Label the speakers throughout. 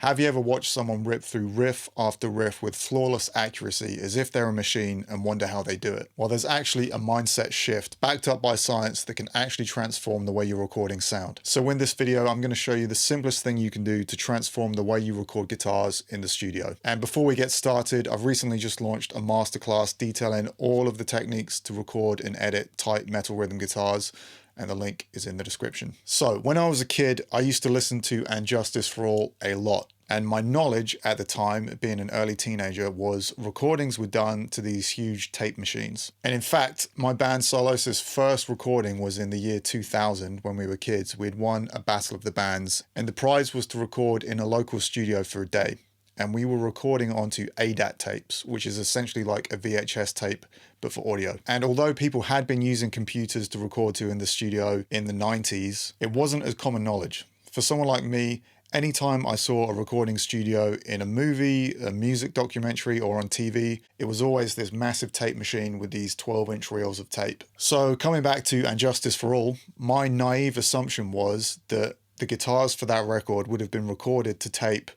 Speaker 1: Have you ever watched someone rip through riff after riff with flawless accuracy as if they're a machine and wonder how they do it? Well, there's actually a mindset shift backed up by science that can actually transform the way you're recording sound. So in this video, I'm going to show you the simplest thing you can do to transform the way you record guitars in the studio. And before we get started, I've recently just launched a masterclass detailing all of the techniques to record and edit tight metal rhythm guitars, and the link is in the description. So when I was a kid, I used to listen to And Justice for All a lot. And my knowledge at the time, being an early teenager, was recordings were done to these huge tape machines. And in fact, my band Solos' first recording was in the year 2000 when we were kids. We'd won a battle of the bands, and the prize was to record in a local studio for a day. And we were recording onto ADAT tapes, which is essentially like a VHS tape, but for audio. And although people had been using computers to record to in the studio in the 90s, it wasn't as common knowledge. For someone like me, anytime I saw a recording studio in a movie, a music documentary, or on TV, it was always this massive tape machine with these 12-inch reels of tape. So coming back to And Justice for All, my naive assumption was that the guitars for that record would have been recorded to tape,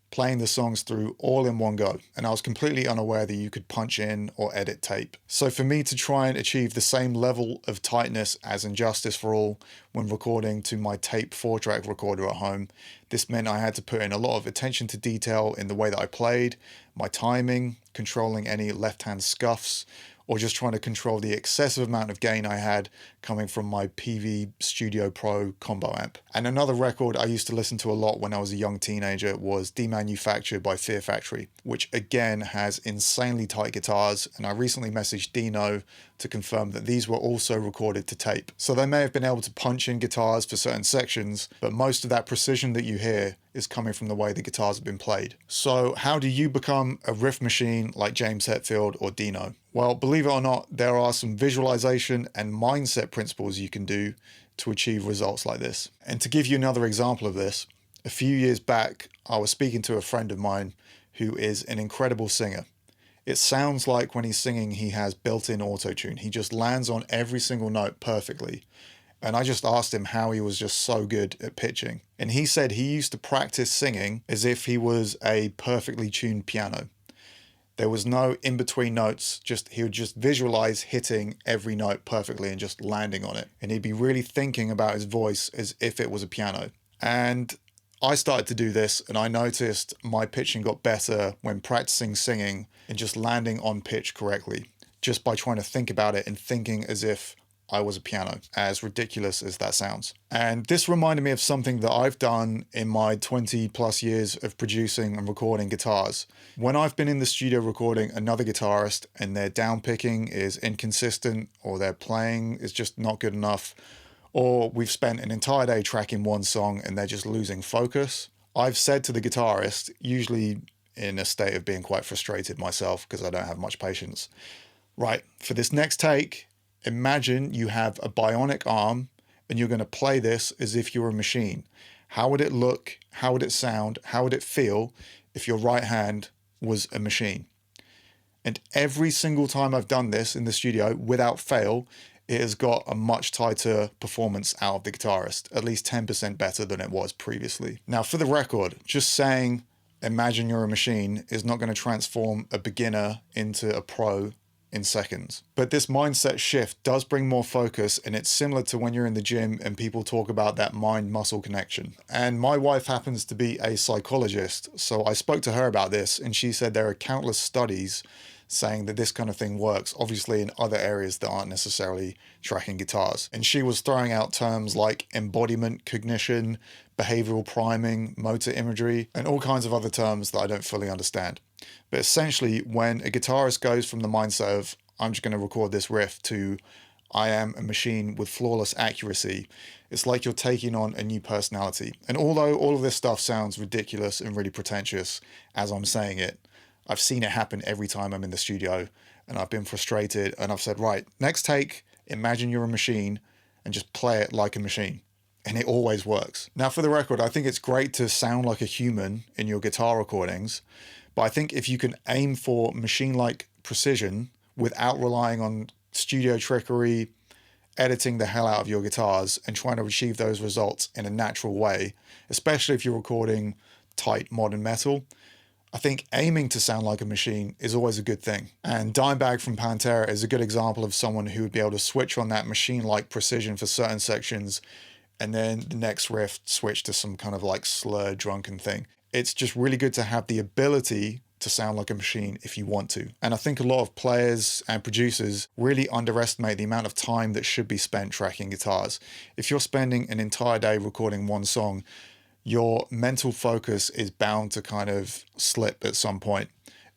Speaker 1: playing the songs through all in one go, and I was completely unaware that you could punch in or edit tape. So for me to try and achieve the same level of tightness as In Justice for All when recording to my tape 4-track recorder at home, this meant I had to put in a lot of attention to detail in the way that I played, my timing, controlling any left-hand scuffs, or just trying to control the excessive amount of gain I had coming from my PV Studio Pro combo amp. And another record I used to listen to a lot when I was a young teenager was Demanufactured by Fear Factory, which again has insanely tight guitars, and I recently messaged Dino to confirm that these were also recorded to tape. So they may have been able to punch in guitars for certain sections, but most of that precision that you hear is coming from the way the guitars have been played. So how do you become a riff machine like James Hetfield or Dino? Well, believe it or not, there are some visualization and mindset principles you can do to achieve results like this. And to give you another example of this, a few years back, I was speaking to a friend of mine who is an incredible singer. It sounds like when he's singing, he has built-in auto-tune. He just lands on every single note perfectly. And I just asked him how he was just so good at pitching. And he said he used to practice singing as if he was a perfectly tuned piano. There was no in-between notes, he would just visualize hitting every note perfectly and just landing on it. And he'd be really thinking about his voice as if it was a piano. And I started to do this, and I noticed my pitching got better when practicing singing and just landing on pitch correctly, just by trying to think about it and thinking as if I was a piano, as ridiculous as that sounds. And this reminded me of something that I've done in my 20 plus years of producing and recording guitars. When I've been in the studio recording another guitarist and their down picking is inconsistent, or their playing is just not good enough, or we've spent an entire day tracking one song and they're just losing focus, I've said to the guitarist, usually in a state of being quite frustrated myself because I don't have much patience, right, for this next take, imagine you have a bionic arm and you're going to play this as if you're a machine. How would it look? How would it sound? How would it feel if your right hand was a machine? And every single time I've done this in the studio, without fail, it has got a much tighter performance out of the guitarist, at least 10% better than it was previously. Now, for the record, just saying, imagine you're a machine is not going to transform a beginner into a pro in seconds. But this mindset shift does bring more focus, and it's similar to when you're in the gym and people talk about that mind-muscle connection. And my wife happens to be a psychologist, so I spoke to her about this, and she said there are countless studies saying that this kind of thing works, obviously in other areas that aren't necessarily tracking guitars. And she was throwing out terms like embodiment cognition, behavioral priming, motor imagery, and all kinds of other terms that I don't fully understand. But essentially, when a guitarist goes from the mindset of, I'm just going to record this riff, to I am a machine with flawless accuracy, it's like you're taking on a new personality. And although all of this stuff sounds ridiculous and really pretentious as I'm saying it, I've seen it happen every time I'm in the studio, and I've been frustrated, and I've said, right, next take, imagine you're a machine and just play it like a machine. And it always works. Now, for the record, I think it's great to sound like a human in your guitar recordings, but I think if you can aim for machine-like precision without relying on studio trickery, editing the hell out of your guitars and trying to achieve those results in a natural way, especially if you're recording tight modern metal, I think aiming to sound like a machine is always a good thing. And Dimebag from Pantera is a good example of someone who would be able to switch on that machine-like precision for certain sections, and then the next riff switch to some kind of like slurred, drunken thing. It's just really good to have the ability to sound like a machine if you want to. And I think a lot of players and producers really underestimate the amount of time that should be spent tracking guitars. If you're spending an entire day recording one song, your mental focus is bound to kind of slip at some point.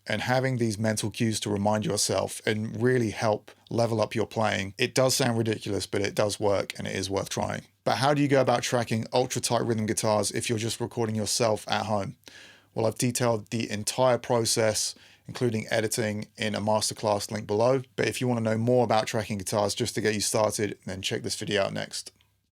Speaker 1: And having these mental cues to remind yourself and really help level up your playing, it does sound ridiculous, but it does work and it is worth trying. But how do you go about tracking ultra tight rhythm guitars if you're just recording yourself at home? Well, I've detailed the entire process, including editing, in a masterclass link below. But if you want to know more about tracking guitars just to get you started, then check this video out next.